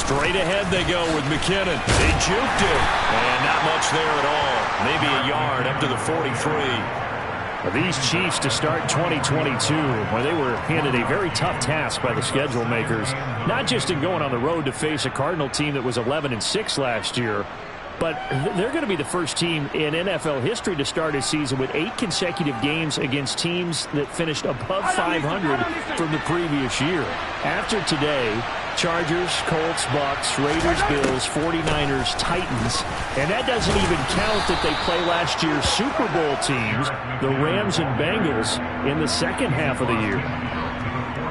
Straight ahead they go with McKinnon. He juked it. And not much there at all. Maybe a yard up to the 43. These Chiefs to start 2022, where they were handed a very tough task by the schedule makers, not just in going on the road to face a Cardinal team that was 11-6 last year, but they're going to be the first team in NFL history to start a season with 8 consecutive games against teams that finished above 500 from the previous year. After today, Chargers, Colts, Bucks, Raiders, Bills, 49ers, Titans, and that doesn't even count that they play last year's Super Bowl teams, the Rams and Bengals, in the second half of the year.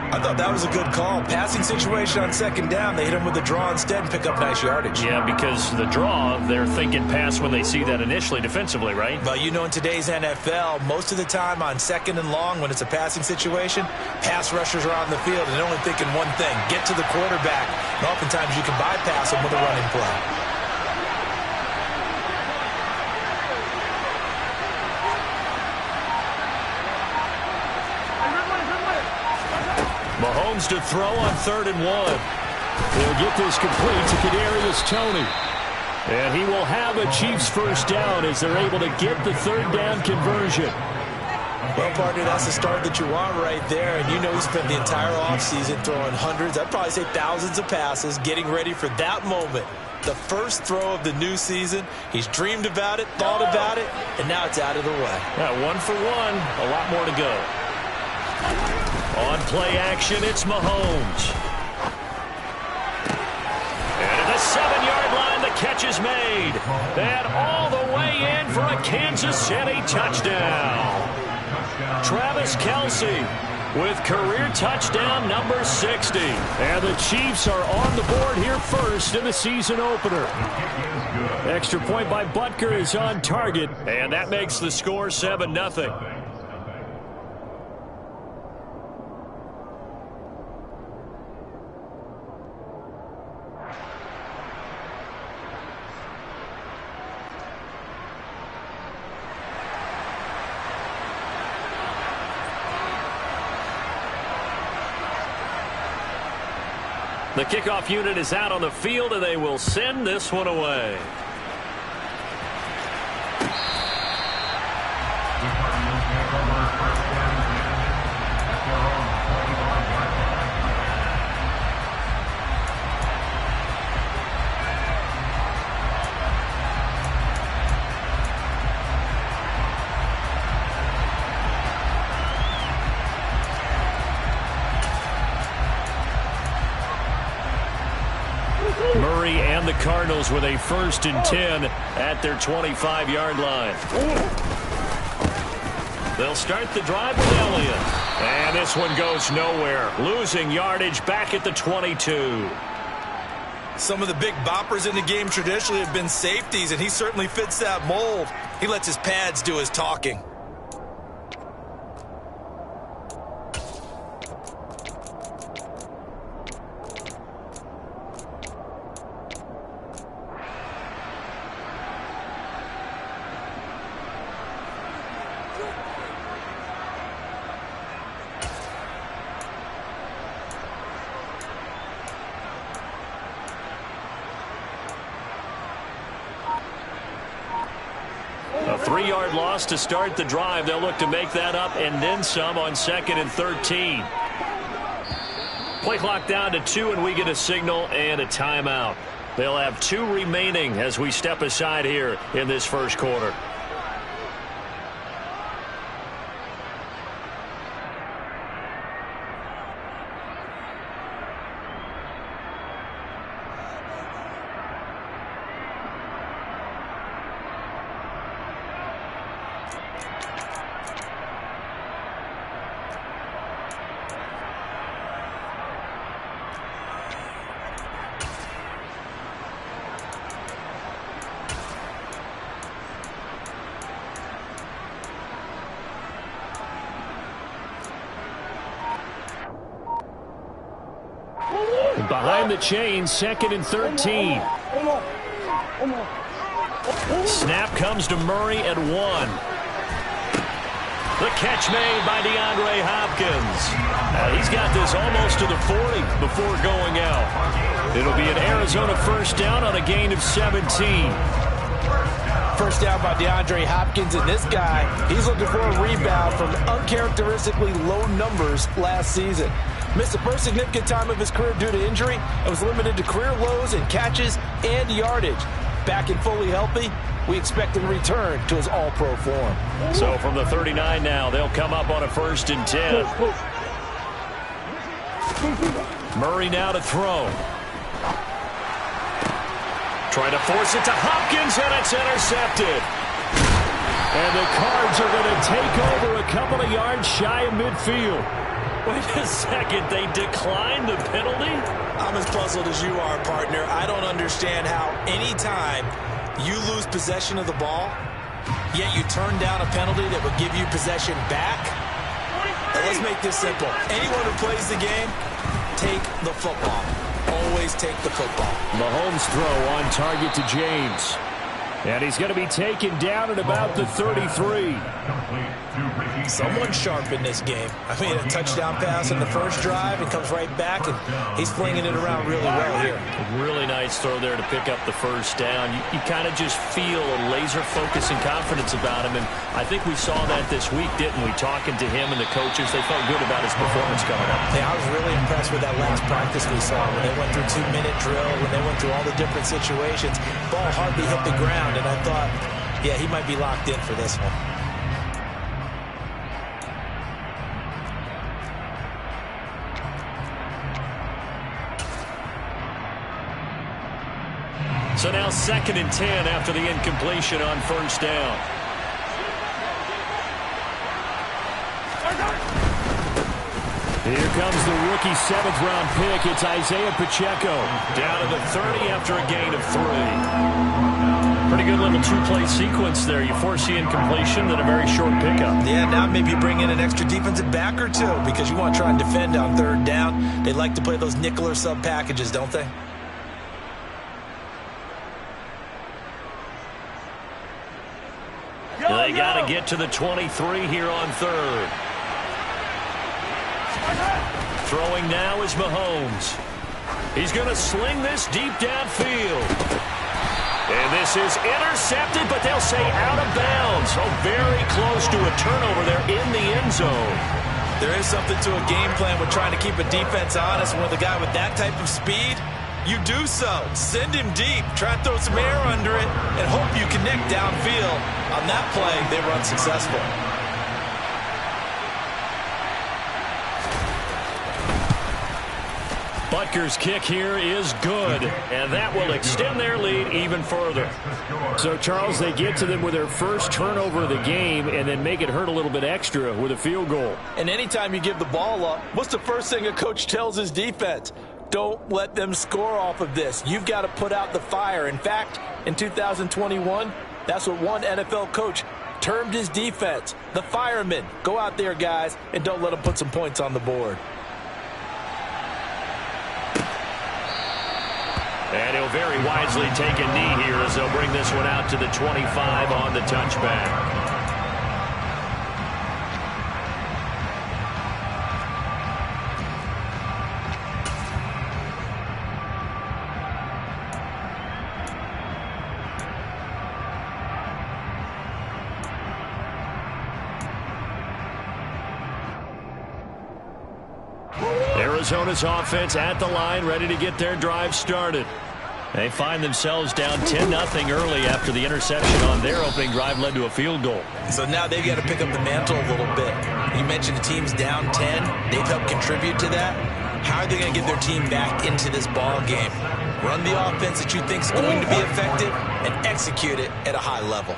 I thought that was a good call. Passing situation on second down. They hit him with the draw instead and pick up nice yardage. Yeah, because the draw, they're thinking pass when they see that initially defensively, right? But you know, in today's NFL, most of the time on second and long, when it's a passing situation, pass rushers are on the field and they're only thinking one thing, get to the quarterback. And oftentimes you can bypass them with a running play. Mahomes to throw on 3rd and 1. He'll get this complete to Kadarius Toney. And he will have a Chiefs first down as they're able to get the 3rd down conversion. Well, partner, that's the start that you want right there. And you know he spent the entire offseason throwing hundreds, I'd probably say thousands of passes, getting ready for that moment. The first throw of the new season. He's dreamed about it, thought about it, and now it's out of the way. Yeah, 1 for 1, a lot more to go. On play action, it's Mahomes. And at the 7-yard line, the catch is made. And all the way in for a Kansas City touchdown. Travis Kelce with career touchdown number 60. And the Chiefs are on the board here first in the season opener. Extra point by Butker is on target. And that makes the score 7-0. The kickoff unit is out on the field, and they will send this one away. Murray and the Cardinals with a 1st and 10 at their 25-yard line. They'll start the drive with Elliott. And this one goes nowhere. Losing yardage back at the 22. Some of the big boppers in the game traditionally have been safeties, and he certainly fits that mold. He lets his pads do his talking. A 3-yard loss to start the drive. They'll look to make that up and then some on 2nd and 13. Play clock down to 2, and we get a signal and a timeout. They'll have 2 remaining as we step aside here in this first quarter. Behind the chain, 2nd and 13. Snap comes to Murray at 1. The catch made by DeAndre Hopkins. He's got this almost to the 40 before going out. It'll be an Arizona first down on a gain of 17. First down by DeAndre Hopkins, and this guy, he's looking for a rebound from uncharacteristically low numbers last season. Missed the first significant time of his career due to injury and was limited to career lows in catches and yardage. Back and fully healthy, we expect him to return to his all-pro form. So from the 39 now, they'll come up on a 1st and 10. Murray now to throw. Trying to force it to Hopkins, and it's intercepted. And the Cards are going to take over a couple of yards shy of midfield. Wait a second, they declined the penalty? I'm as puzzled as you are, partner. I don't understand how any time you lose possession of the ball, yet you turn down a penalty that would give you possession back. Now let's make this simple. Anyone who plays the game, take the football. Always take the football. Mahomes' throw on target to James. And he's going to be taken down at about the 33. Someone sharp in this game. I mean, a touchdown pass in the first drive and comes right back, and he's flinging it around really well here. Really nice throw there to pick up the first down. You kind of just feel a laser focus and confidence about him, and I think we saw that this week, didn't we? Talking to him and the coaches, they felt good about his performance coming up. Hey, I was really impressed with that last practice we saw when they went through 2-minute drill, when they went through all the different situations. Ball hardly hit the ground, and I thought, yeah, he might be locked in for this one. So now 2nd and 10 after the incompletion on first down. Here comes the rookie 7th-round pick. It's Isaiah Pacheco. Down to the 30 after a gain of 3. Pretty good little 2-play sequence there. You force the incompletion, then a very short pickup. Yeah, now maybe you bring in an extra defensive back or two because you want to try and defend on 3rd down. They like to play those nickel or sub packages, don't they? They got to get to the 23 here on 3rd. Throwing now is Mahomes. He's going to sling this deep downfield. And this is intercepted, but they'll say out of bounds. So very close to a turnover there in the end zone. There is something to a game plan with trying to keep a defense honest. When with a guy with that type of speed, you do so. Send him deep. Try to throw some air under it and hope you connect downfield. On that play, they were unsuccessful. Butker's kick here is good, and that will extend their lead even further. So, Charles, they get to them with their first turnover of the game and then make it hurt a little bit extra with a field goal. And anytime you give the ball up, what's the first thing a coach tells his defense? Don't let them score off of this. You've got to put out the fire. In fact, in 2021, that's what one NFL coach termed his defense, the firemen. Go out there, guys, and don't let them put some points on the board. And he'll very wisely take a knee here as they'll bring this one out to the 25 on the touchback. Arizona's offense at the line, ready to get their drive started. They find themselves down 10-0 early after the interception on their opening drive led to a field goal. So now they've got to pick up the mantle a little bit. You mentioned the team's down 10. They've helped contribute to that. How are they going to get their team back into this ball game? Run the offense that you think is going to be effective and execute it at a high level.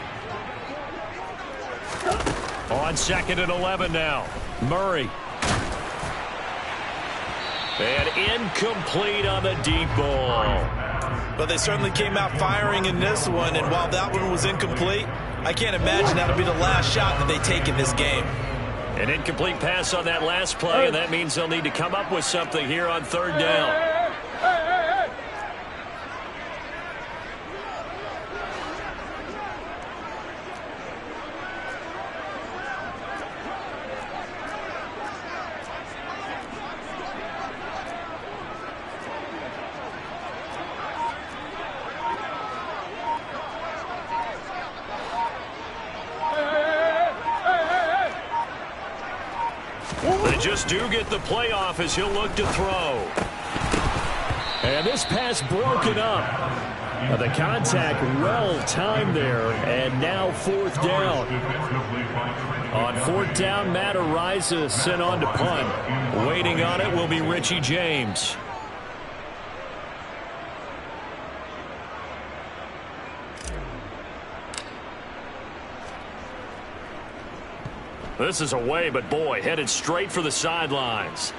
On 2nd and 11 now. Murray. And incomplete on the deep ball. But they certainly came out firing in this one, and while that one was incomplete, I can't imagine that'll be the last shot that they take in this game. An incomplete pass on that last play, and that means they'll need to come up with something here on 3rd down. just do get the playoff as he'll look to throw. And this pass broken up. The contact well timed there, and now fourth down. On fourth down, Matt Ariza sent on to punt. Waiting on it will be Richie James. This is away, but boy, headed straight for the sidelines.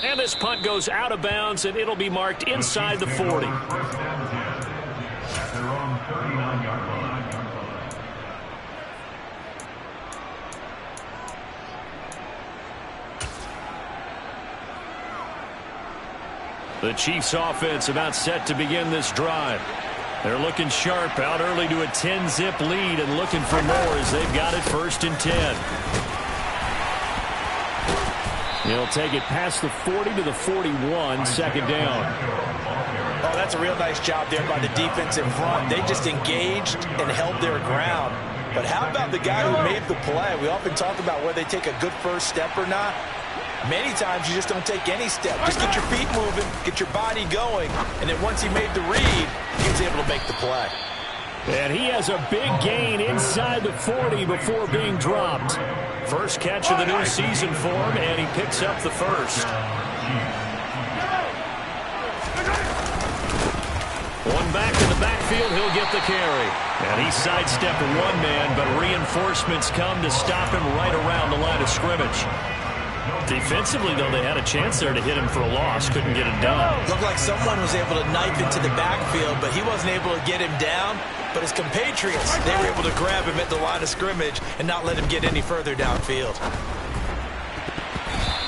And this punt goes out of bounds, and it'll be marked inside the 40. The Chiefs offense about set to begin this drive. They're looking sharp, out early to a 10-zip lead and looking for more as they've got it 1st and 10. He'll take it past the 40 to the 41, second down. Oh, that's a real nice job there by the defense in front. They just engaged and held their ground. But how about the guy who made the play? We often talk about whether they take a good first step or not. Many times you just don't take any step. Just get your feet moving, get your body going, and then once he made the read, he was able to make the play. And he has a big gain inside the 40 before being dropped. First catch of the new season for him, and he picks up the first. One back in the backfield, he'll get the carry. And he sidestepped one man, but reinforcements come to stop him right around the line of scrimmage. Defensively, though, they had a chance there to hit him for a loss. Couldn't get it done. Looked like someone was able to knife into the backfield, but he wasn't able to get him down. But his compatriots, they were able to grab him at the line of scrimmage and not let him get any further downfield.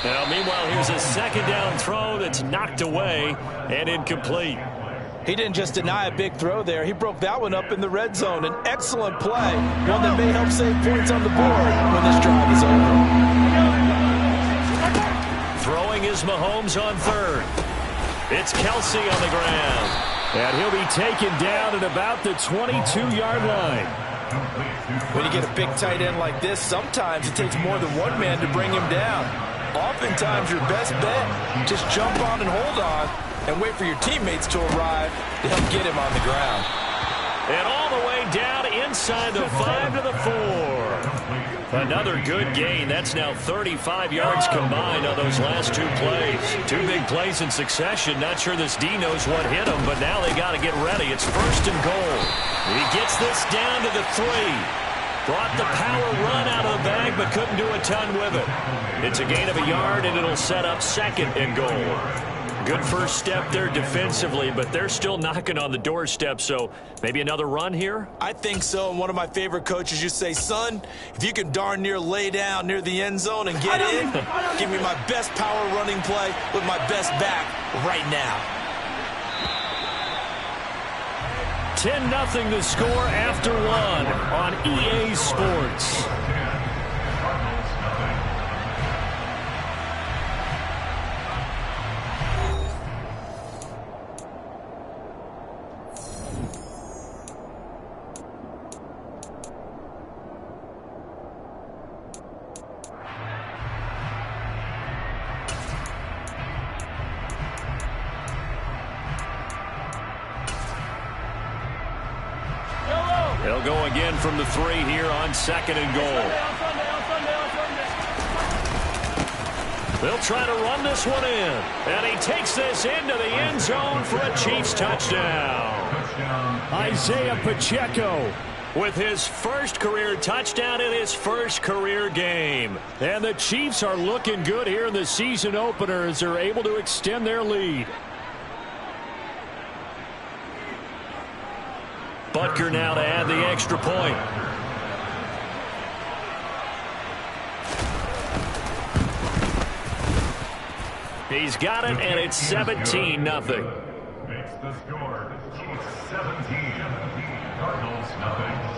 Now, meanwhile, here's a second down throw that's knocked away and incomplete. He didn't just deny a big throw there. He broke that one up in the red zone. An excellent play, one that may help save points on the board when this drive is over. Throwing is Mahomes on third. It's Kelsey on the ground. And he'll be taken down at about the 22-yard line. When you get a big tight end like this, sometimes it takes more than one man to bring him down. Oftentimes, your best bet, just jump on and hold on and wait for your teammates to arrive to help get him on the ground. And all the way down inside the 5 to the 4. Another good gain. That's now 35 yards combined on those last two plays. Two big plays in succession. Not sure this D knows what hit him, but now they got to get ready. It's 1st and goal. He gets this down to the 3. Brought the power run out of the bag, but couldn't do a ton with it. It's a gain of a yard, and it'll set up 2nd and goal. Good first step there defensively, but they're still knocking on the doorstep, so maybe another run here? I think so, and one of my favorite coaches used to say, son, if you can darn near lay down near the end zone and get in, give me my best power running play with my best back right now. 10-0 the score after one on EA Sports. They'll go again from the 3 here on 2nd and goal. They'll try to run this one in. And he takes this into the end zone for a Chiefs touchdown. Isaiah Pacheco with his first career touchdown in his first career game. And the Chiefs are looking good here in the season opener as they're able to extend their lead. Butker now to add the extra point. He's got it, and it's 17-0. Makes the score. Chiefs 17, Cardinals nothing.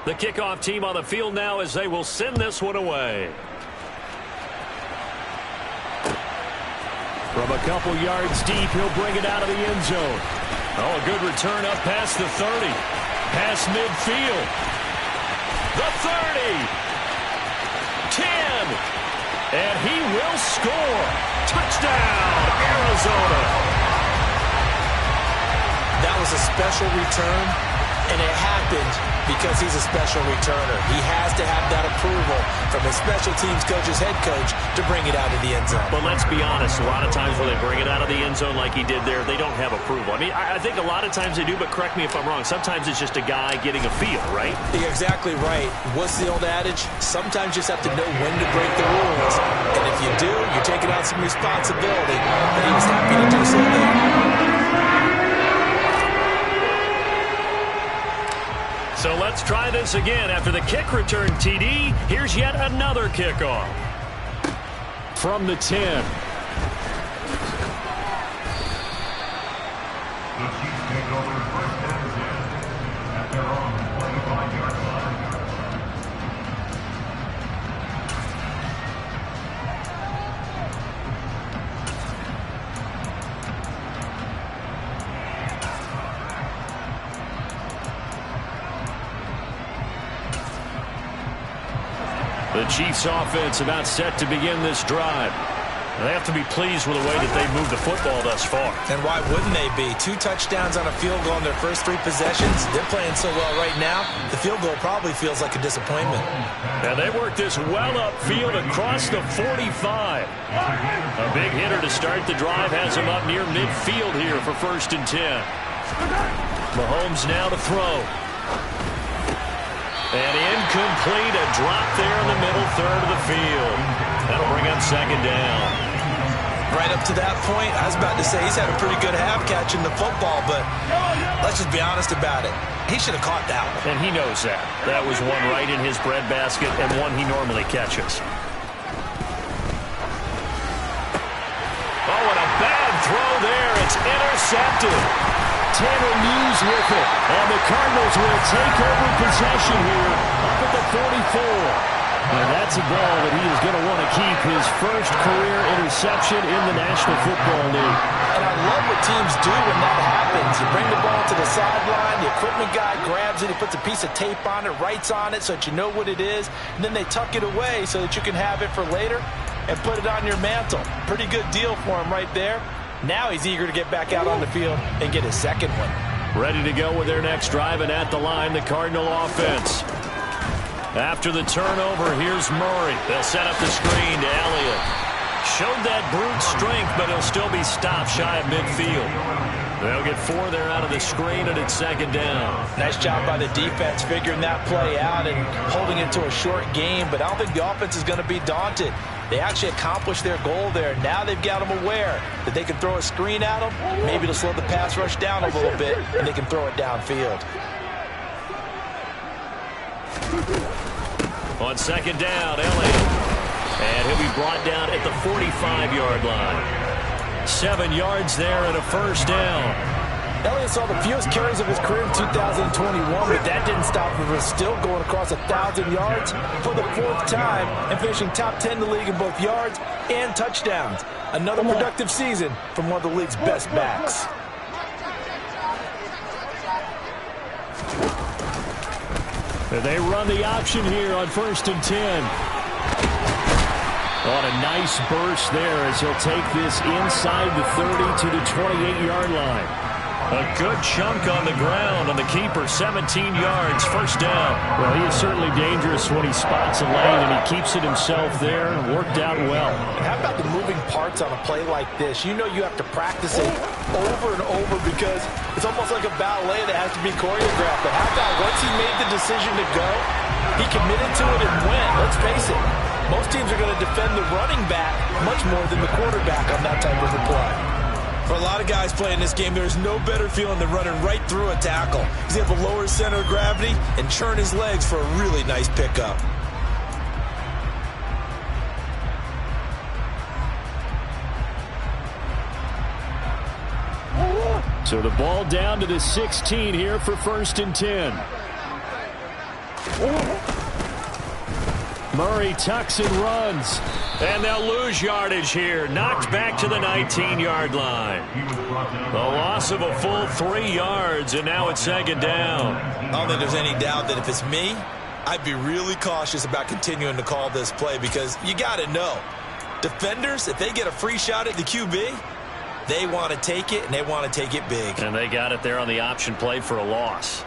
The kickoff team on the field now as they will send this one away. From a couple yards deep, he'll bring it out of the end zone. Oh, a good return up past the 30. Past midfield. The 30. 10. And he will score. Touchdown, Arizona. That was a special return, and it happened because he's a special returner. He has to have that approval from his special teams coach's head coach to bring it out of the end zone. But let's be honest, a lot of times when they bring it out of the end zone like he did there, they don't have approval. I mean, I think a lot of times they do, but correct me if I'm wrong. Sometimes it's just a guy getting a feel, right? You're exactly right. What's the old adage? Sometimes you just have to know when to break the rules. And if you do, you're taking on some responsibility. And he was happy to do so there. So let's try this again. After the kick return TD, here's yet another kickoff. From the 10. The Chiefs take over first and 10 at their own 25-yard line. The Chiefs offense about set to begin this drive. They have to be pleased with the way that they moved the football thus far. And why wouldn't they be? 2 touchdowns on a field goal in their first 3 possessions. They're playing so well right now, the field goal probably feels like a disappointment. And they work this well upfield across the 45. A big hitter to start the drive has him up near midfield here for first and 10. Mahomes now to throw. And incomplete, a drop there in the middle third of the field. That'll bring up second down. Right up to that point, I was about to say he's had a pretty good half catching the football, but let's just be honest about it. He should have caught that one. And he knows that. That was one right in his breadbasket and one he normally catches. Oh, and a bad throw there. It's intercepted. Tanner Muse with it. And the Cardinals will take over possession here up at the 44. And that's a ball that he is going to want to keep, his first career interception in the National Football League. And I love what teams do when that happens. You bring the ball to the sideline, the equipment guy grabs it, he puts a piece of tape on it, writes on it so that you know what it is, and then they tuck it away so that you can have it for later and put it on your mantle. Pretty good deal for him right there. Now he's eager to get back out on the field and get his second one. Ready to go with their next drive, and at the line, the Cardinal offense. After the turnover, here's Murray. They'll set up the screen to Elliott. Showed that brute strength, but he'll still be stopped shy of midfield. They'll get 4 there out of the screen, and it's second down. Nice job by the defense figuring that play out and holding it to a short game, but I don't think the offense is going to be daunted. They actually accomplished their goal there. Now they've got them aware that they can throw a screen at them, maybe to slow the pass rush down a little bit, and they can throw it downfield. On second down, Elliott. And he'll be brought down at the 45-yard line. 7 yards there and a first down. Elliott saw the fewest carries of his career in 2021, but that didn't stop him from still going across 1,000 yards for the 4th time and finishing top 10 in the league in both yards and touchdowns. Another productive season from one of the league's best backs. And they run the option here on first and 10. On a nice burst there as he'll take this inside the 30 to the 28-yard line. A good chunk on the ground on the keeper, 17 yards, first down. Well, he is certainly dangerous when he spots a lane, and he keeps it himself there and worked out well. And how about the moving parts on a play like this? You know you have to practice it over and over because it's almost like a ballet that has to be choreographed. But how about once he made the decision to go, he committed to it and went. Let's face it, most teams are going to defend the running back much more than the quarterback on that type of a play. For a lot of guys playing this game, there's no better feeling than running right through a tackle. He's able to lower his center of gravity and churn his legs for a really nice pickup. So the ball down to the 16 here for first and 10. Murray tucks and runs. And they'll lose yardage here. Knocked back to the 19-yard line. The loss of a full 3 yards, and now it's second down. I don't think there's any doubt that if it's me, I'd be really cautious about continuing to call this play because you got to know, defenders, if they get a free shot at the QB, they want to take it, and they want to take it big. And they got it there on the option play for a loss.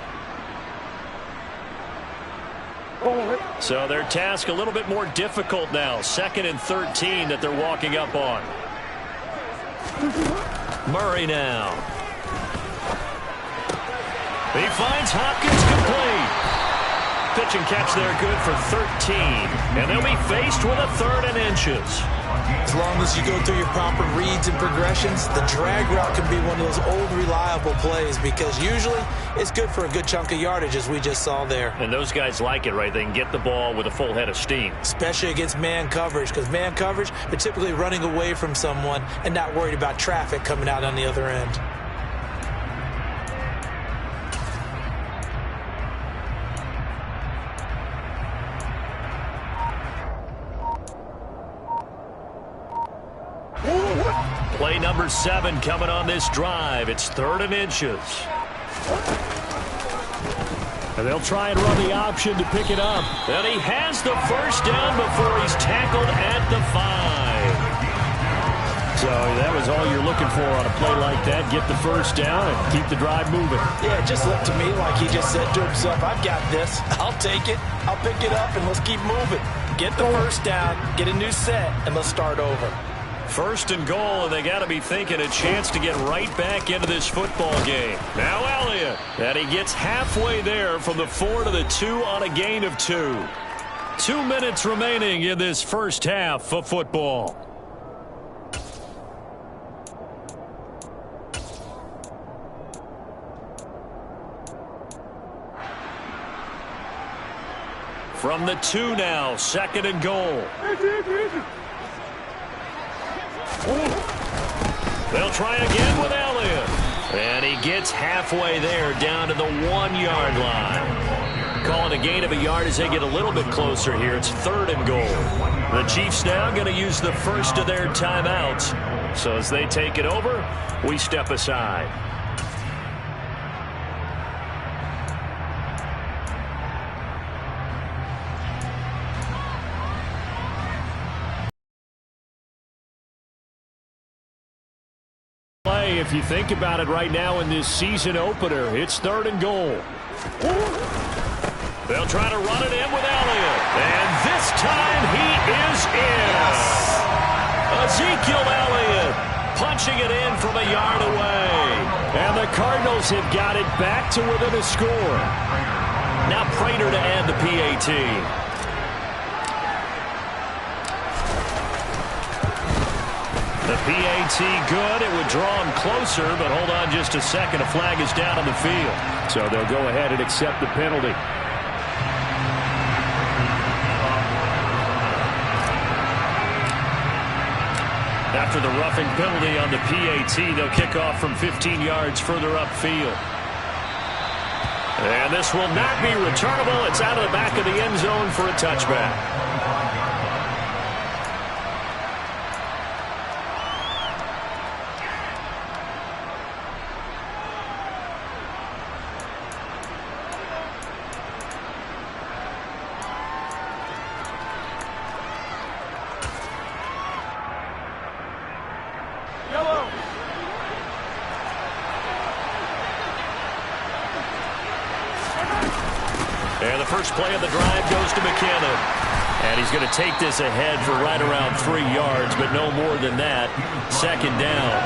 So their task a little bit more difficult now. 2nd and 13 that they're walking up on. Murray now. He finds Hopkins complete. Pitch and catch there good for 13. And they'll be faced with a 3rd and inches. As long as you go through your proper reads and progressions, the drag route can be one of those old reliable plays because usually it's good for a good chunk of yardage as we just saw there. And those guys like it, right? They can get the ball with a full head of steam. Especially against man coverage because man coverage, they're typically running away from someone and not worried about traffic coming out on the other end. Play number 7 coming on this drive. It's 3rd and inches. And they'll try and run the option to pick it up. And he has the first down before he's tackled at the 5. So that was all you're looking for on a play like that. Get the first down and keep the drive moving. Yeah, it just looked to me like he just said to himself, I've got this. I'll take it. I'll pick it up, and let's keep moving. Get the first down, get a new set, and let's start over. 1st and goal, and they got to be thinking a chance to get right back into this football game. Now Elliott, and he gets halfway there from the 4 to the 2 on a gain of 2. 2 minutes remaining in this first half of football. From the 2 now, 2nd and goal. They'll try again with Elliott. And he gets halfway there down to the 1-yard line. Calling a gain of a yard as they get a little bit closer here. It's 3rd and goal. The Chiefs now going to use the first of their timeouts. So as they take it over, we step aside. If you think about it right now in this season opener, it's 3rd and goal. They'll try to run it in with Elliott. And this time he is in. Ezekiel Elliott punching it in from a yard away. And the Cardinals have got it back to within a score. Now Prater to add the PAT. The PAT good. It would draw him closer, but hold on just a second. A flag is down on the field. So they'll go ahead and accept the penalty. After the roughing penalty on the PAT, they'll kick off from 15 yards further upfield. And this will not be returnable. It's out of the back of the end zone for a touchback. And the first play of the drive goes to McKinnon. And he's going to take this ahead for right around 3 yards, but no more than that. 2nd down.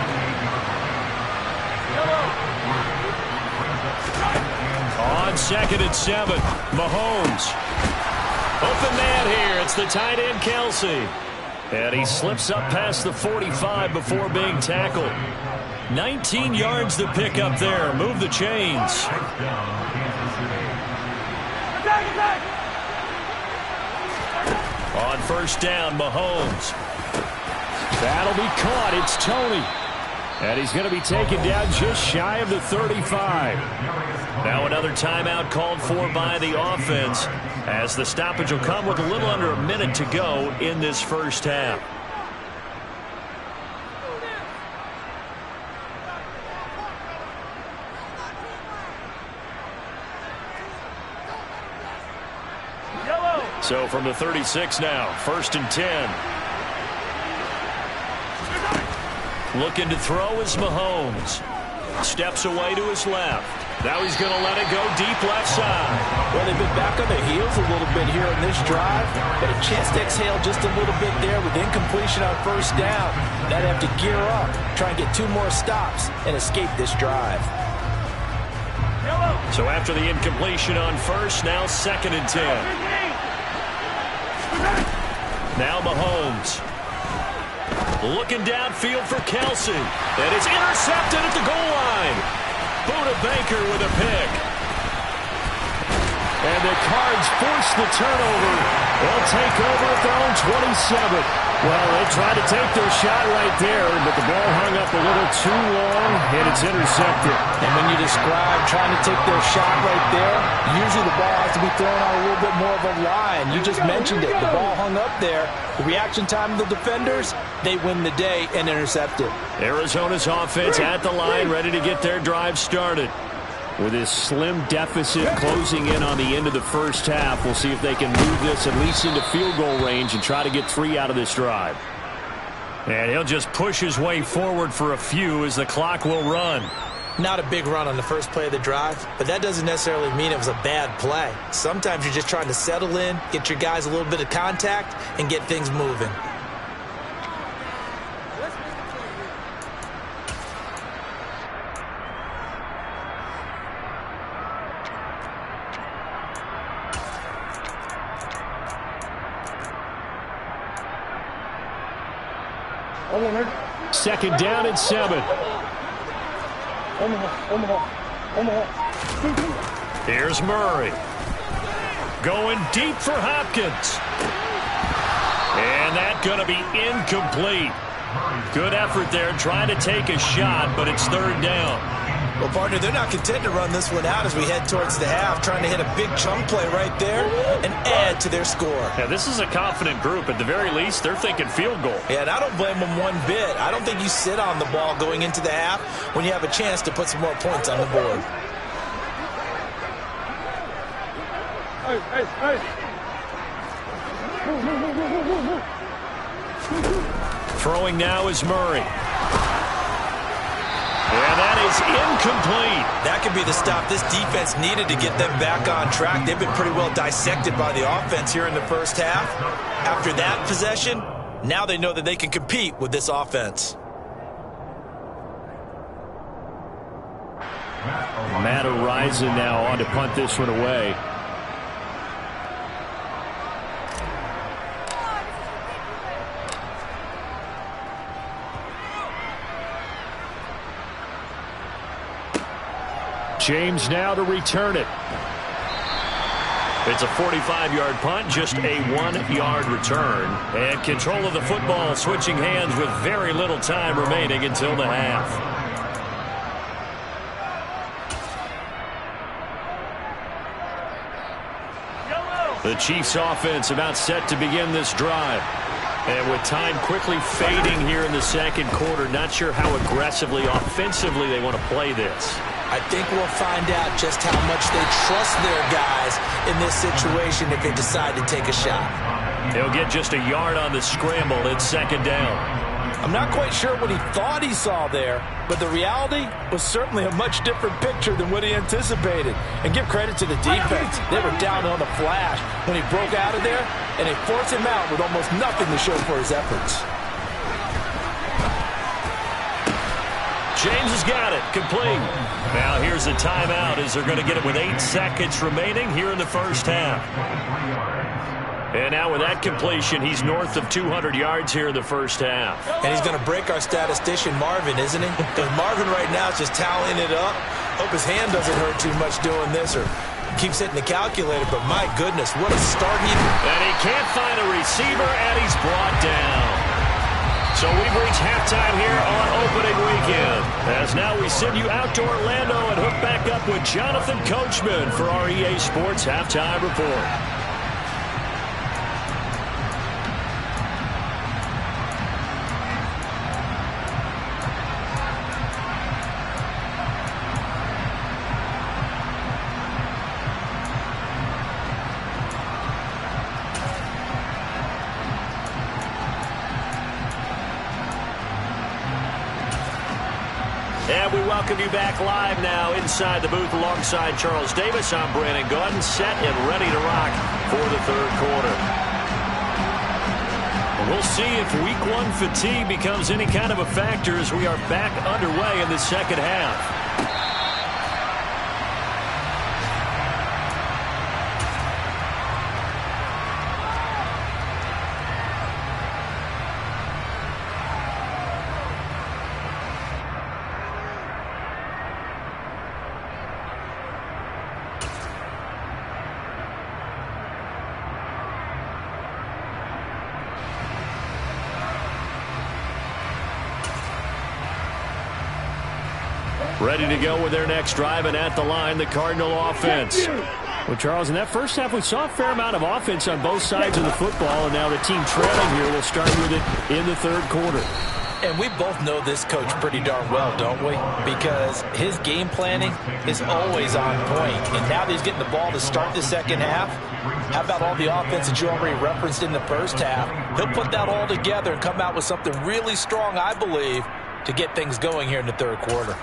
On 2nd and 7, Mahomes. Open man here. It's the tight end, Kelsey. And he slips up past the 45 before being tackled. 19 yards to pick up there. Move the chains. On 1st down, Mahomes. That'll be caught. It's Tony. And he's going to be taken down just shy of the 35. Now another timeout called for by the offense, as the stoppage will come with a little under a minute to go in this first half. So from the 36 now, 1st and 10. Looking to throw is Mahomes. Steps away to his left. Now he's going to let it go deep left side. Well, they've been back on their heels a little bit here in this drive, but a chance to exhale just a little bit there with incompletion on first down. Now they have to gear up, try and get 2 more stops, and escape this drive. So after the incompletion on first, now 2nd and 10. Now Mahomes. Looking downfield for Kelsey. And it's intercepted at the goal line. Buda Baker with a pick. And the Cards force the turnover. They'll take over at their own 27. Well, they tried to take their shot right there, but the ball hung up a little too long, and it's intercepted. And when you describe trying to take their shot right there, usually the ball has to be thrown on a little bit more of a line. You just mentioned it. The ball hung up there. The reaction time of the defenders, they win the day and intercept it. Arizona's offense at the line, ready to get their drive started. With this slim deficit closing in on the end of the first half, we'll see if they can move this at least into field goal range and try to get 3 out of this drive. And he'll just push his way forward for a few as the clock will run. Not a big run on the first play of the drive, but that doesn't necessarily mean it was a bad play. Sometimes you're just trying to settle in, get your guys a little bit of contact, and get things moving. Second down and 7. Here's Murray. Going deep for Hopkins. And that's going to be incomplete. Good effort there trying to take a shot, but it's 3rd down. Well, partner, they're not content to run this one out as we head towards the half, trying to hit a big chunk play right there and add to their score. Yeah, this is a confident group. At the very least, they're thinking field goal. Yeah, and I don't blame them one bit. I don't think you sit on the ball going into the half when you have a chance to put some more points on the board. Throwing now is Murray. And that is incomplete. That could be the stop this defense needed to get them back on track. They've been pretty well dissected by the offense here in the first half. After that possession, now they know that they can compete with this offense. Matt Horizon now on to punt this one away. James now to return it. It's a 45-yard punt, just a 1-yard return. And control of the football switching hands with very little time remaining until the half. The Chiefs offense about set to begin this drive. And with time quickly fading here in the second quarter, not sure how aggressively, offensively they want to play this. I think we'll find out just how much they trust their guys in this situation if they decide to take a shot. He'll get just a yard on the scramble. It's 2nd down. I'm not quite sure what he thought he saw there, but the reality was certainly a much different picture than what he anticipated. And give credit to the defense. They were down on the flash when he broke out of there, and they forced him out with almost nothing to show for his efforts. James has got it. Complete. Now here's a timeout as they're going to get it with 8 seconds remaining here in the first half. And now with that completion, he's north of 200 yards here in the first half. And he's going to break our statistician Marvin, isn't he? Because Marvin right now is just tallying it up. Hope his hand doesn't hurt too much doing this or keeps hitting the calculator. But my goodness, what a start he did. And he can't find a receiver, and he's brought down. So we've reached halftime here on opening weekend. As now we send you out to Orlando and hook back up with Jonathan Coachman for our EA Sports Halftime Report. And we welcome you back live now inside the booth alongside Charles Davis. I'm Brandon Gaudin, set and ready to rock for the third quarter. We'll see if week one fatigue becomes any kind of a factor as we are back underway in the second half. Ready to go with their next drive, and at the line, the Cardinal offense. Well, Charles, in that first half, we saw a fair amount of offense on both sides of the football, and now the team trailing here will start with it in the third quarter. And we both know this coach pretty darn well, don't we? Because his game planning is always on point. And now that he's getting the ball to start the second half, how about all the offense that you already referenced in the first half? He'll put that all together and come out with something really strong, I believe, to get things going here in the third quarter.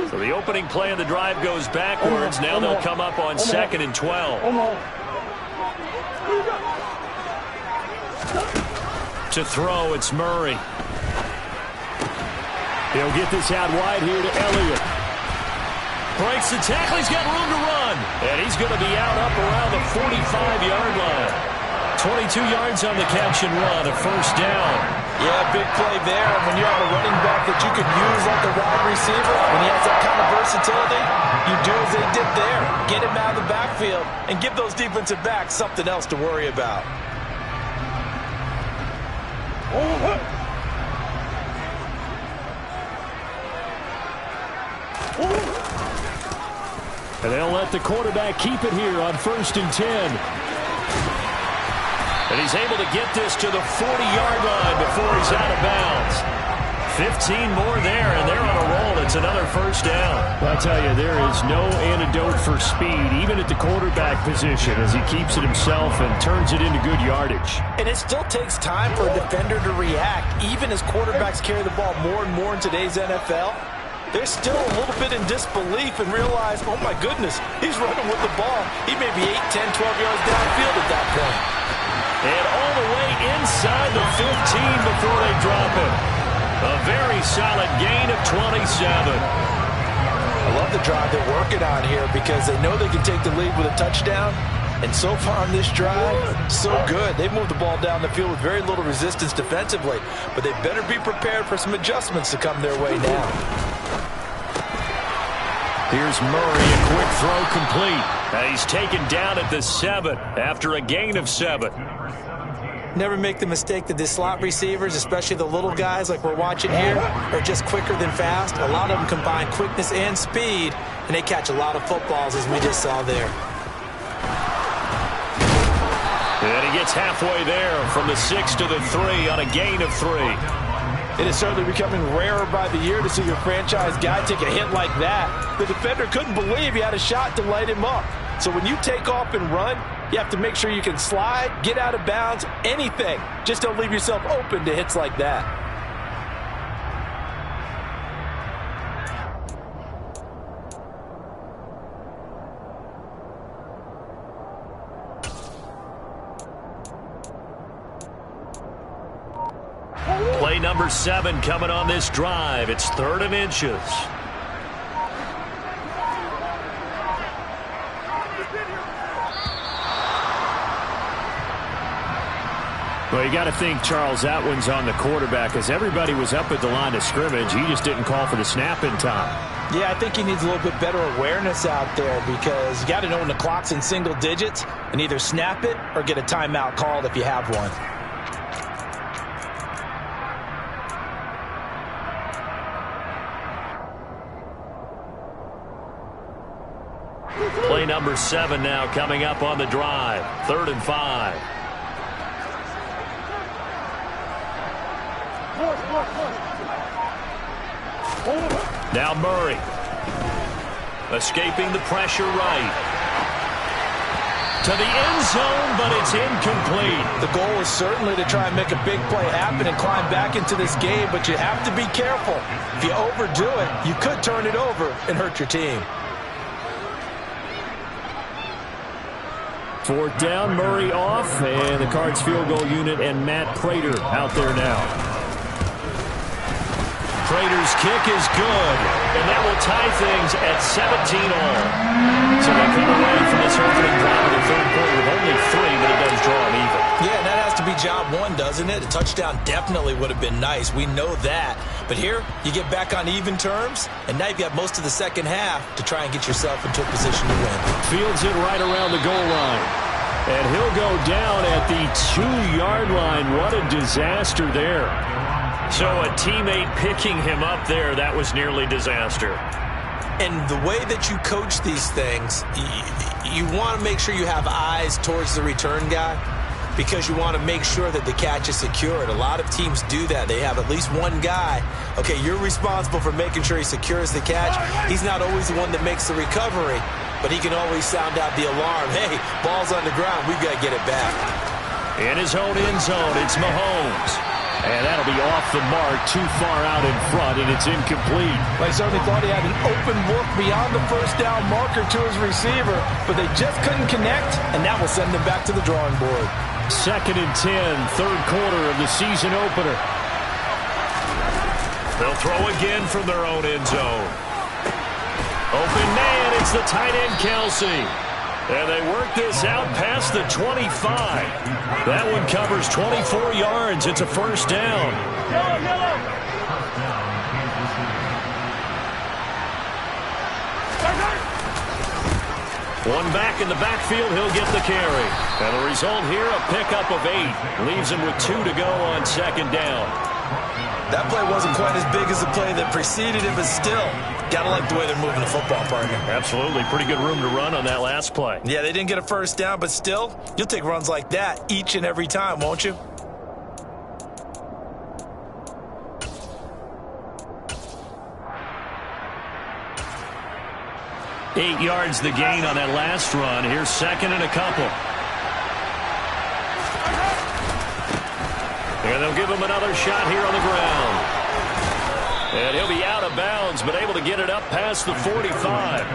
So the opening play of the drive goes backwards. Now they'll come up on 2nd and 12. To throw, it's Murray. He'll get this out wide here to Elliott. Breaks the tackle. He's got room to run. And he's going to be out up around the 45-yard line. 22 yards on the catch and run, a first down. Yeah, big play there. And when you have a running back that you can use like a wide receiver, when he has that kind of versatility, you do as they did there. Get him out of the backfield and give those defensive backs something else to worry about. And they'll let the quarterback keep it here on 1st and 10. And he's able to get this to the 40-yard line before he's out of bounds. 15 more there, and they're on a roll. It's another first down. Well, I'll tell you, there is no antidote for speed, even at the quarterback position, as he keeps it himself and turns it into good yardage. And it still takes time for a defender to react, even as quarterbacks carry the ball more and more in today's NFL. They're still a little bit in disbelief and realize, oh, my goodness, he's running with the ball. He may be 8, 10, 12 yards downfield at that point. And all the way inside the 15 before they drop it. A very solid gain of 27. I love the drive they're working on here because they know they can take the lead with a touchdown. And so far on this drive, so good. They've moved the ball down the field with very little resistance defensively. But they better be prepared for some adjustments to come their way now. Here's Murray, a quick throw complete. And he's taken down at the 7 after a gain of 7. Never make the mistake that the slot receivers, especially the little guys like we're watching here, are just quicker than fast. A lot of them combine quickness and speed, and they catch a lot of footballs, as we just saw there. And he gets halfway there from the 6 to the 3 on a gain of 3. It is certainly becoming rarer by the year to see your franchise guy take a hit like that. The defender couldn't believe he had a shot to light him up. So when you take off and run, you have to make sure you can slide, get out of bounds, anything. Just don't leave yourself open to hits like that. Play number 7 coming on this drive. It's 3rd and inches. Well, you got to think, Charles, that one's on the quarterback, as everybody was up at the line of scrimmage. He just didn't call for the snap in time. Yeah, I think he needs a little bit better awareness out there, because you got to know when the clock's in single digits and either snap it or get a timeout called if you have one. Play number 7 now coming up on the drive. 3rd and 5. Now Murray. Escaping the pressure right. To the end zone, but it's incomplete. The goal is certainly to try and make a big play happen and climb back into this game, but you have to be careful. If you overdo it, you could turn it over and hurt your team. 4th down, Murray off, and the Cards field goal unit and Matt Prater out there now. Prater's kick is good, and that will tie things at 17-all. So they come away from this opening drive in the 3rd quarter with only 3, but it does draw them even. Yeah, that has to be job 1, doesn't it? A touchdown definitely would have been nice. We know that. But here, you get back on even terms, and now you've got most of the second half to try and get yourself into a position to win. Fields it right around the goal line. And he'll go down at the 2-yard line. What a disaster there. So a teammate picking him up there, that was nearly disaster. And the way that you coach these things, you want to make sure you have eyes towards the return guy, because you want to make sure that the catch is secured. A lot of teams do that. They have at least one guy. Okay, you're responsible for making sure he secures the catch. He's not always the one that makes the recovery, but he can always sound out the alarm. Hey, ball's on the ground. We've got to get it back. In his own end zone, it's Mahomes. And that'll be off the mark, too far out in front, and it's incomplete. I certainly thought he had an open look beyond the 1st down marker to his receiver, but they just couldn't connect, and that will send them back to the drawing board. 2nd and 10, 3rd quarter of the season opener. They'll throw again from their own end zone. Open man, it's the tight end, Kelsey. And they work this out past the 25. That one covers 24 yards. It's a 1st down. One back in the backfield, he'll get the carry. And the result here, a pickup of 8. Leaves him with 2 to go on 2nd down. That play wasn't quite as big as the play that preceded it, but still, gotta like the way they're moving the football, partner. Absolutely. Pretty good room to run on that last play. Yeah, they didn't get a 1st down, but still, you'll take runs like that each and every time, won't you? Eight yards the gain on that last run. Here's 2nd and a couple. And they'll give him another shot here on the ground. And he'll be out of bounds, but able to get it up past the 45.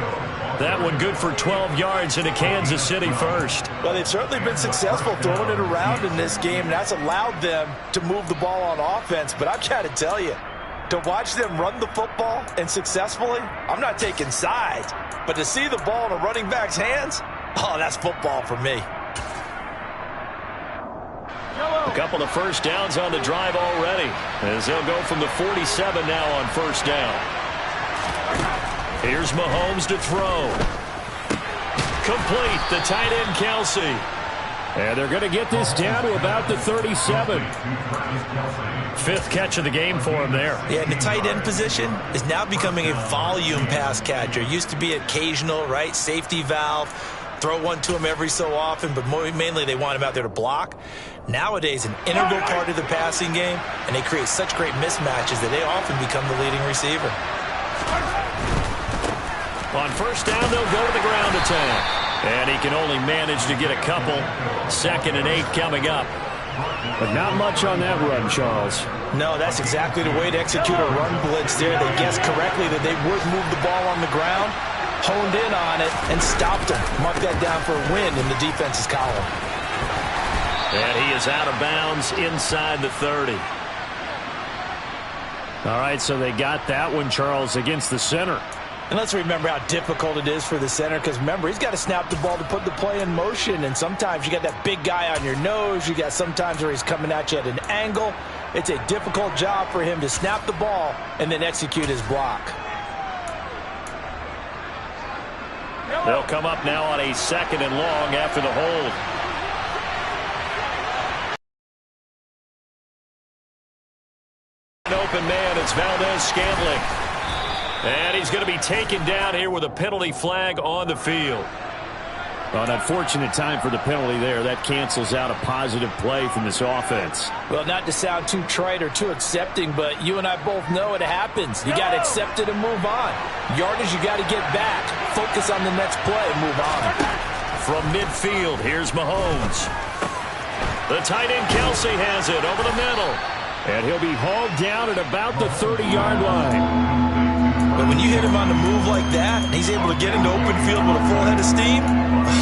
That one good for 12 yards into Kansas City first. Well, they've certainly been successful throwing it around in this game, and that's allowed them to move the ball on offense. But I've got to tell you, to watch them run the football and successfully, I'm not taking sides, but to see the ball in a running back's hands, oh, that's football for me. A couple of 1st downs on the drive already, as they'll go from the 47 now on 1st down. Here's Mahomes to throw. Complete, the tight end, Kelsey. And they're going to get this down to about the 37. 5th catch of the game for him there. Yeah, and the tight end position is now becoming a volume pass catcher. Used to be occasional, right? Safety valve. Throw one to him every so often, but mainly they want him out there to block. Nowadays, an integral part of the passing game, and they create such great mismatches that they often become the leading receiver. On 1st down, they'll go to the ground attack. And he can only manage to get a couple. 2nd and 8 coming up. But not much on that run, Charles. No, that's exactly the way to execute a run blitz there. They guessed correctly that they would move the ball on the ground, honed in on it, and stopped him. Mark that down for a win in the defense's column. And he is out of bounds inside the 30. All right, so they got that one, Charles, against the center. And let's remember how difficult it is for the center, because remember, he's got to snap the ball to put the play in motion, and sometimes you got that big guy on your nose. You got sometimes where he's coming at you at an angle. It's a difficult job for him to snap the ball and then execute his block. They'll come up now on a 2nd and long after the hold. An open man, it's Valdez-Scantling. And he's going to be taken down here with a penalty flag on the field. An unfortunate time for the penalty there. That cancels out a positive play from this offense. Well, not to sound too trite or too accepting, but you and I both know it happens. You got to accept it and move on. Yardage, you got to get back. Focus on the next play and move on. From midfield, here's Mahomes. The tight end Kelsey has it over the middle. And he'll be hauled down at about the 30-yard line. But when you hit him on the move like that, and he's able to get into open field with a full head of steam,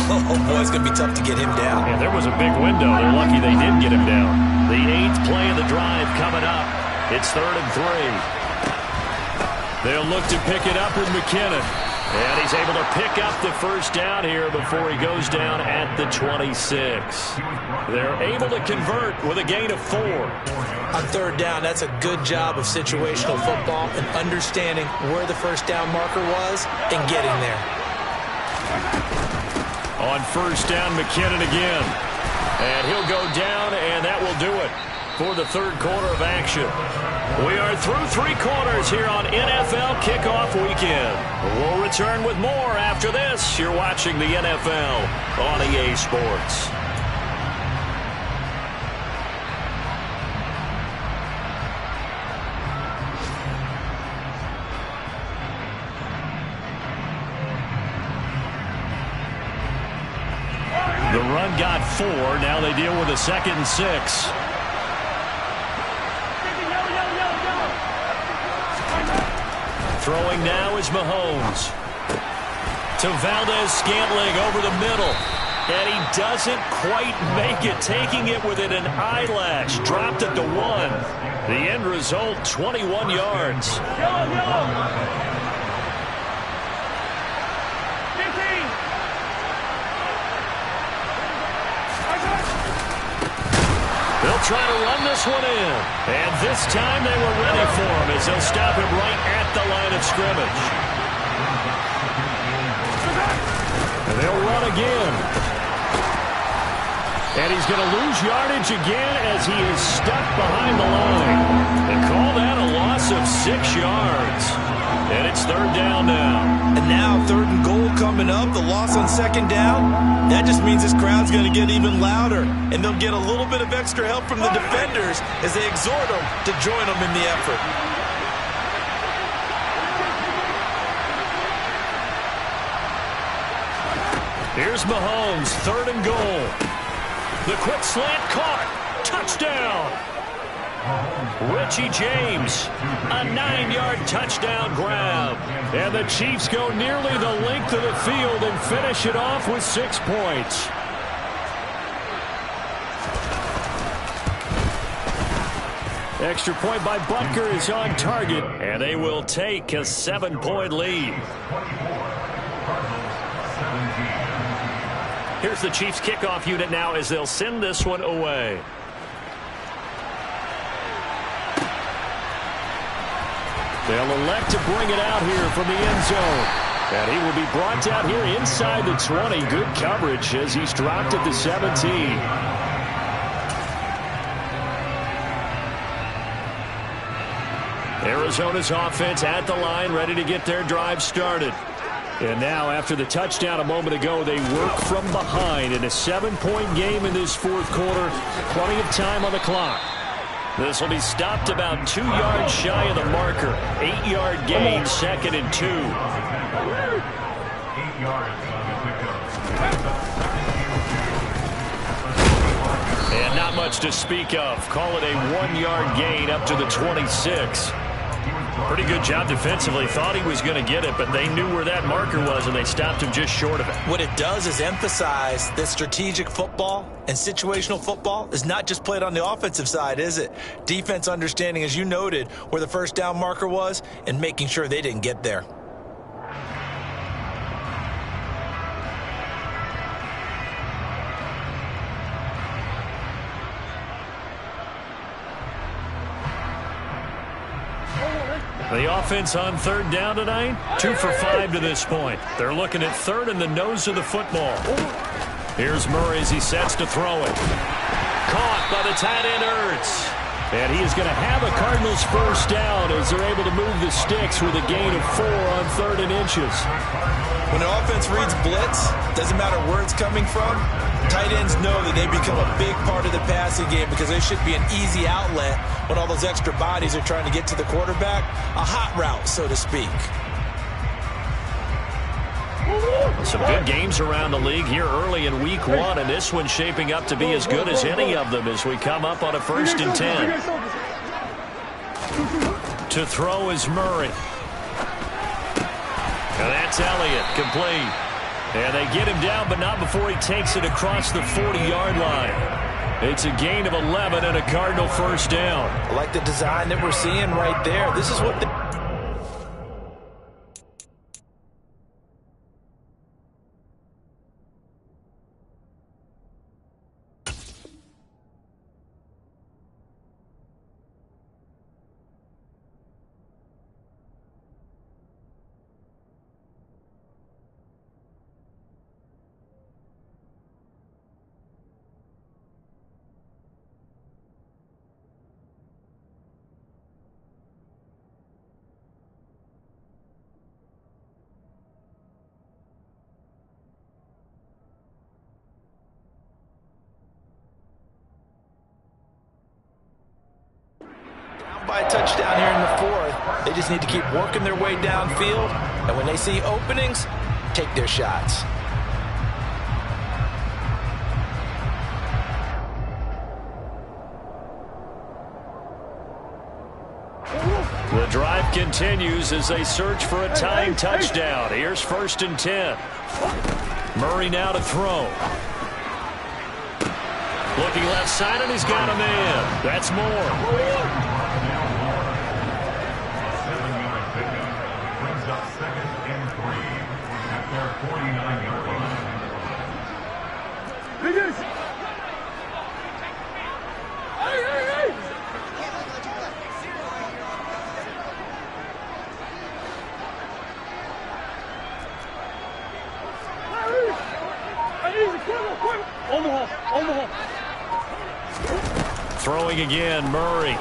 oh boy, it's going to be tough to get him down. Yeah, there was a big window. They're lucky they did get him down. The 8th play of the drive coming up. It's 3rd and 3. They'll look to pick it up with McKinnon. And he's able to pick up the first down here before he goes down at the 26. They're able to convert with a gain of 4. On 3rd down, that's a good job of situational football and understanding where the first down marker was and getting there. On 1st down, McKinnon again. And he'll go down, and that will do it for the 3rd quarter of action. We are through 3 quarters here on NFL Kickoff Weekend. We'll return with more after this. You're watching the NFL on EA Sports. The run got 4. Now they deal with a 2nd and 6. Throwing now is Mahomes. To Valdez-Scantling over the middle. And he doesn't quite make it. Taking it within an eyelash. Dropped at the 1. The end result, 21 yards. They'll try to run this one in. And this time they were ready for him as they'll stop him right at the line of scrimmage. And they'll run again. And he's going to lose yardage again as he is stuck behind the line. They call that a loss of 6 yards. And it's 3rd down now. And now 3rd and goal coming up. The loss on 2nd down. That just means this crowd's going to get even louder. And they'll get a little bit of extra help from the defenders as they exhort them to join them in the effort. Here's Mahomes, 3rd and goal. The quick slant caught. Touchdown. Richie James, a 9-yard touchdown grab. And the Chiefs go nearly the length of the field and finish it off with 6 points. Extra point by Butker is on target, and they will take a 7-point lead. Here's the Chiefs kickoff unit now as they'll send this one away. They'll elect to bring it out here from the end zone. And he will be brought out here inside the 20. Good coverage as he's dropped at the 17. Arizona's offense at the line, ready to get their drive started. And now, after the touchdown a moment ago, they work from behind in a 7-point game in this 4th quarter. Plenty of time on the clock. This will be stopped about 2 yards shy of the marker. 8-yard gain, 2nd and 2. 8 yards on the pickup. And not much to speak of. Call it a 1-yard gain up to the 26. Pretty good job defensively. Thought he was going to get it, but they knew where that marker was, and they stopped him just short of it. What it does is emphasize that strategic football and situational football is not just played on the offensive side, is it? Defense understanding, as you noted, where the first down marker was and making sure they didn't get there. The offense on third down tonight, 2 for 5 to this point. They're looking at third and the nose of the football. Here's Murray as he sets to throw it. Caught by the tight end, Ertz. And he is going to have a Cardinals first down as they're able to move the sticks with a gain of 4 on 3rd and inches. When the offense reads blitz, doesn't matter where it's coming from, tight ends know that they become a big part of the passing game because they should be an easy outlet when all those extra bodies are trying to get to the quarterback. A hot route, so to speak. Some good games around the league here early in week 1, and this one's shaping up to be as good as any of them as we come up on a 1st and 10. To throw is Murray. And that's Elliott, complete. And they get him down, but not before he takes it across the 40-yard line. It's a gain of 11 and a Cardinal first down. I like the design that we're seeing right there. This is what by a touchdown here in the 4th. They just need to keep working their way downfield, and when they see openings, take their shots. The drive continues as they search for a tying touchdown. Here's 1st and 10. Murray now to throw. Looking left side, and he's got a man. That's Moore. Brings up 2nd and 3 at their 49-yard line. Throwing again, Murray.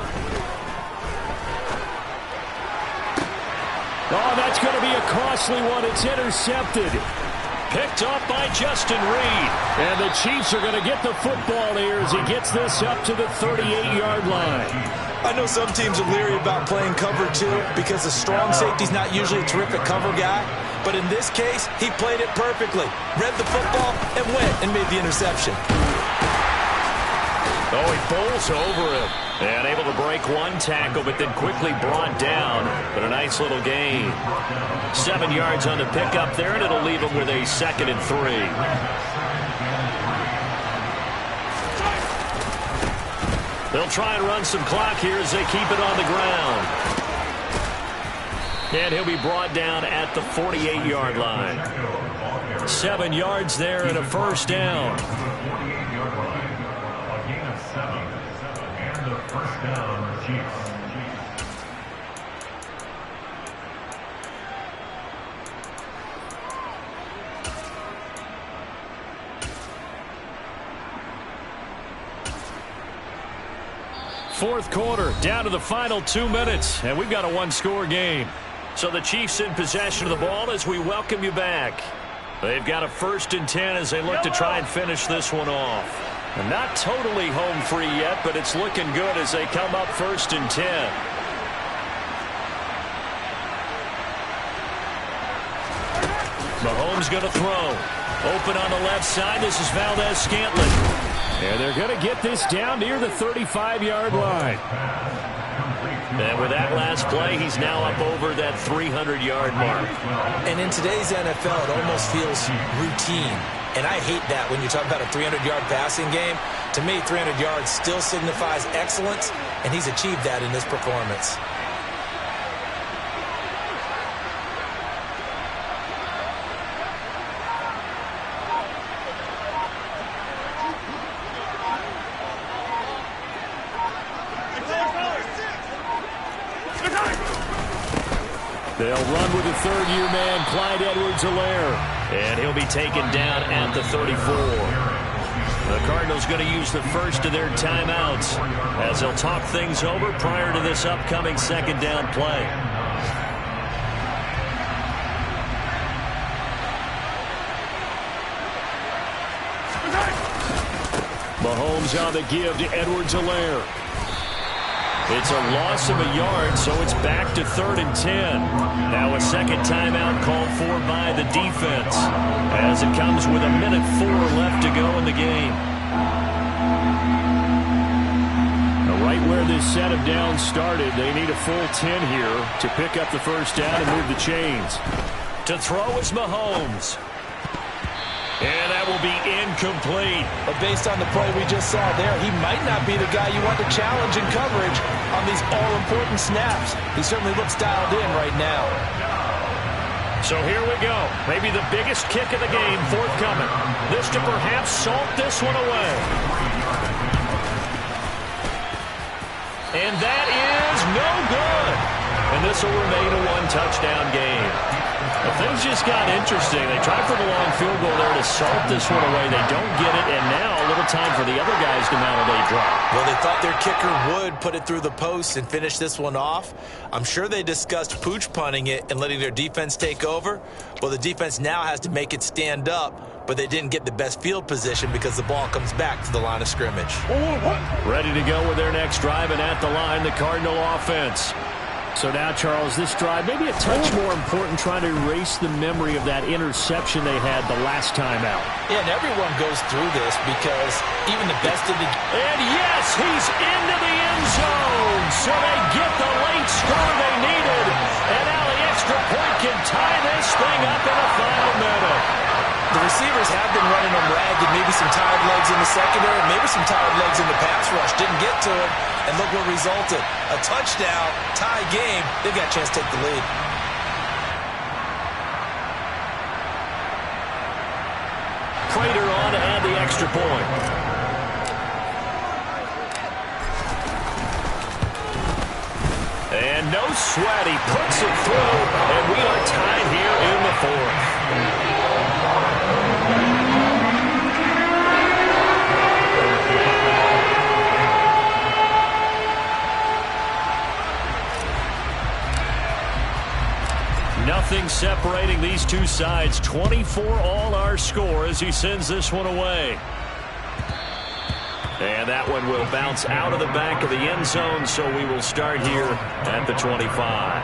Oh, that's going to be a costly one. It's intercepted. Picked off by Justin Reed. And the Chiefs are going to get the football here as he gets this up to the 38-yard line. I know some teams are leery about playing cover 2 because the strong safety's not usually a terrific cover guy. But in this case, he played it perfectly. Read the football and went and made the interception. Oh, he bowls over him. And able to break one tackle, but then quickly brought down. But a nice little gain. 7 yards on the pickup there, and it'll leave him with a 2nd and 3. They'll try and run some clock here as they keep it on the ground. And he'll be brought down at the 48-yard line. 7 yards there and a first down. And the first down, Chiefs. Fourth quarter, down to the final 2 minutes, and we've got a one-score game. So the Chiefs in possession of the ball as we welcome you back. They've got a 1st and 10 as they look to try and finish this one off. And not totally home free yet, but it's looking good as they come up 1st and 10. Mahomes going to throw. Open on the left side. This is Valdez-Scantling. And they're going to get this down near the 35-yard line. And with that last play, he's now up over that 300-yard mark. And in today's NFL, it almost feels routine. And I hate that when you talk about a 300-yard passing game. To me, 300 yards still signifies excellence, and he's achieved that in this performance. They'll run with the third-year man, Clyde Edwards-Helaire. And he'll be taken down at the 34. The Cardinals going to use the first of their timeouts as they'll talk things over prior to this upcoming second down play. Mahomes on the give to Edwards-Helaire. It's a loss of a yard, so it's back to 3rd and 10. Now a second timeout called for by the defense as it comes with 1:04 left to go in the game. Now right where this set of downs started, they need a full 10 here to pick up the first down and move the chains. To throw is Mahomes. And that will be incomplete. But based on the play we just saw there, he might not be the guy you want to challenge in coverage on these all-important snaps. He certainly looks dialed in right now. So here we go. Maybe the biggest kick of the game forthcoming. This to perhaps salt this one away. And that is no good. And this will remain a one-touchdown game. But things just got interesting. They tried for the long field goal there to salt this one away. They don't get it, and now a little time for the other guys to mount a drop. Well, they thought their kicker would put it through the post and finish this one off. I'm sure they discussed pooch punting it and letting their defense take over. Well, the defense now has to make it stand up, but they didn't get the best field position because the ball comes back to the line of scrimmage. Ready to go with their next drive, and at the line, the Cardinal offense. So now, Charles, this drive maybe a touch more important, trying to erase the memory of that interception they had the last time out. Yeah, and everyone goes through this because even the best of the... And yes, he's into the end zone. So they get the late score they needed. And now the extra point can tie this thing up in the final minute. The receivers have been running them ragged, maybe some tired legs in the secondary, maybe some tired legs in the pass rush. Didn't get to it, and look what resulted. A touchdown, tie game. They've got a chance to take the lead. Prater on to add the extra point. And no sweat, he puts it through, and we are tied here in the fourth. Nothing separating these two sides. 24 all our score as he sends this one away. And that one will bounce out of the back of the end zone, so we will start here at the 25.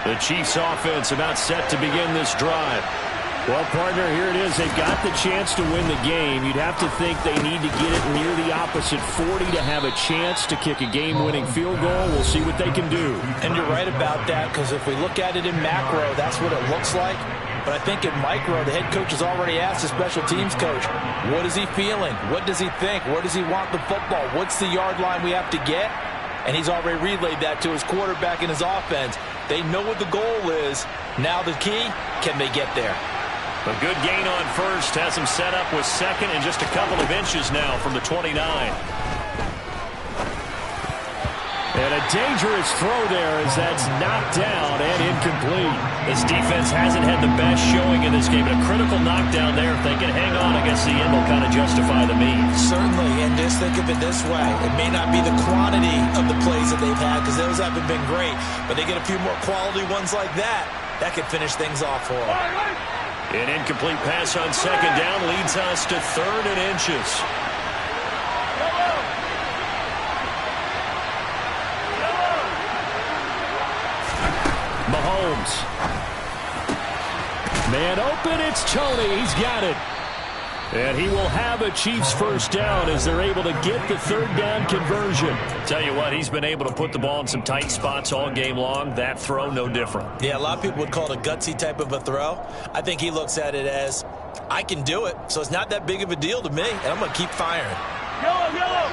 The Chiefs offense about set to begin this drive. Well, partner, here it is. They've got the chance to win the game. You'd have to think they need to get it near the opposite 40 to have a chance to kick a game-winning field goal. We'll see what they can do. And you're right about that, because if we look at it in macro, that's what it looks like. But I think in micro, the head coach has already asked the special teams coach, what is he feeling? What does he think? Where does he want the football? What's the yard line we have to get? And he's already relayed that to his quarterback and his offense. They know what the goal is. Now the key, can they get there? A good gain on first has him set up with second and just a couple of inches now from the 29. And a dangerous throw there as that's knocked down and incomplete. This defense hasn't had the best showing in this game, but a critical knockdown there. If they can hang on, I guess the end will kind of justify the means. Certainly, and just think of it this way. It may not be the quantity of the plays that they've had, because those haven't been great, but they get a few more quality ones like that. That could finish things off for them. An incomplete pass on second down leads us to 3rd and inches. Mahomes. Man open, it's Tony. He's got it. And he will have a Chiefs first down as they're able to get the 3rd down conversion. Tell you what, he's been able to put the ball in some tight spots all game long. That throw, no different. Yeah, a lot of people would call it a gutsy type of a throw. I think he looks at it as, I can do it, so it's not that big of a deal to me, and I'm going to keep firing. Yellow, yellow.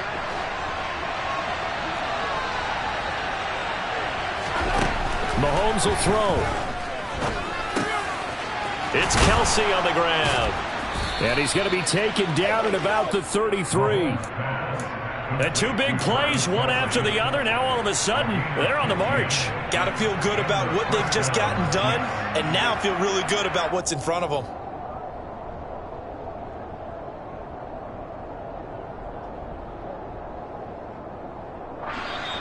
Mahomes will throw. It's Kelsey on the ground. And he's going to be taken down at about the 33. And two big plays, one after the other. Now all of a sudden, they're on the march. Got to feel good about what they've just gotten done, and now feel really good about what's in front of them.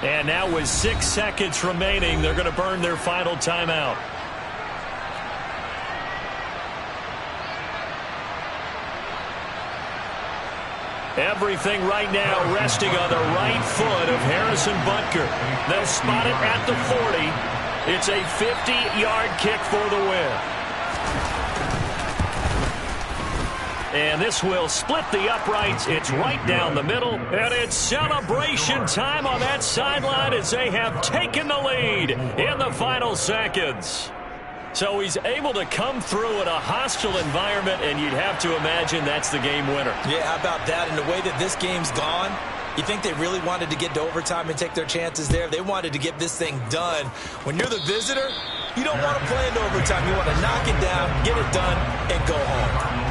And now with 6 seconds remaining, they're going to burn their final timeout. Everything right now resting on the right foot of Harrison Butker. They'll spot it at the 40. It's a 50-yard kick for the win. And this will split the uprights. It's right down the middle. And it's celebration time on that sideline as they have taken the lead in the final seconds. So he's able to come through in a hostile environment, and you'd have to imagine that's the game winner. Yeah, how about that? And the way that this game's gone, you think they really wanted to get to overtime and take their chances there? They wanted to get this thing done. When you're the visitor, you don't want to play into overtime. You want to knock it down, get it done, and go home.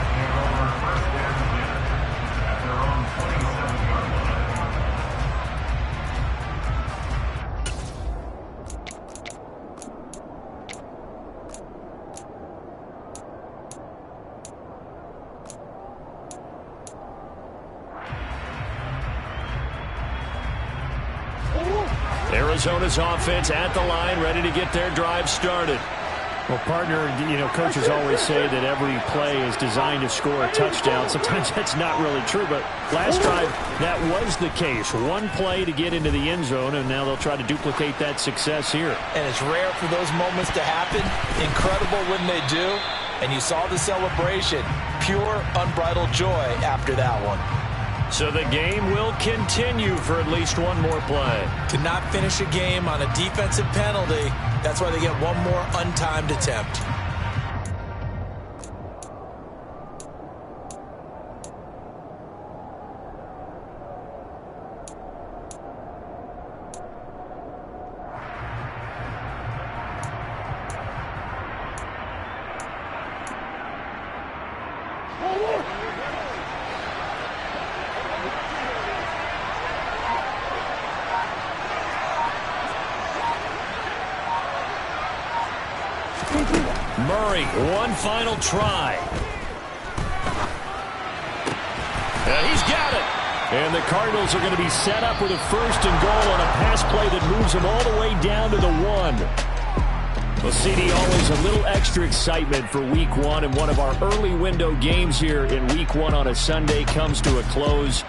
Arizona's offense at the line, ready to get their drive started. Well, partner, coaches always say that every play is designed to score a touchdown. Sometimes that's not really true, but last drive, that was the case. One play to get into the end zone, and now they'll try to duplicate that success here. And it's rare for those moments to happen. Incredible when they do. And you saw the celebration. Pure, unbridled joy after that one. So the game will continue for at least one more play. To not finish a game on a defensive penalty, that's why they get one more untimed attempt. Murray, one final try. He's got it. And the Cardinals are going to be set up with a 1st and goal on a pass play that moves them all the way down to the 1. Well, CD, always a little extra excitement for Week 1, and one of our early window games here in Week 1 on a Sunday comes to a close.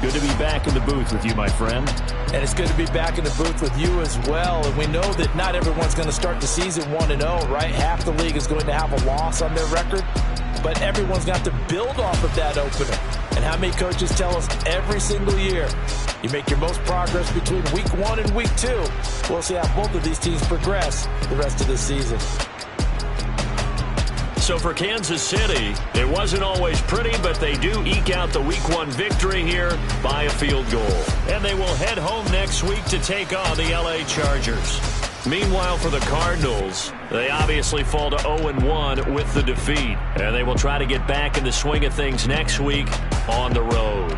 Good to be back in the booth with you, my friend. And it's good to be back in the booth with you as well. And we know that not everyone's going to start the season 1-0, right? Half the league is going to have a loss on their record. But everyone's got to build off of that opener. And how many coaches tell us every single year, you make your most progress between Week 1 and Week 2. We'll see how both of these teams progress the rest of the season. So for Kansas City, it wasn't always pretty, but they do eke out the Week 1 victory here by a field goal. And they will head home next week to take on the LA Chargers. Meanwhile, for the Cardinals, they obviously fall to 0-1 with the defeat. And they will try to get back in the swing of things next week on the road.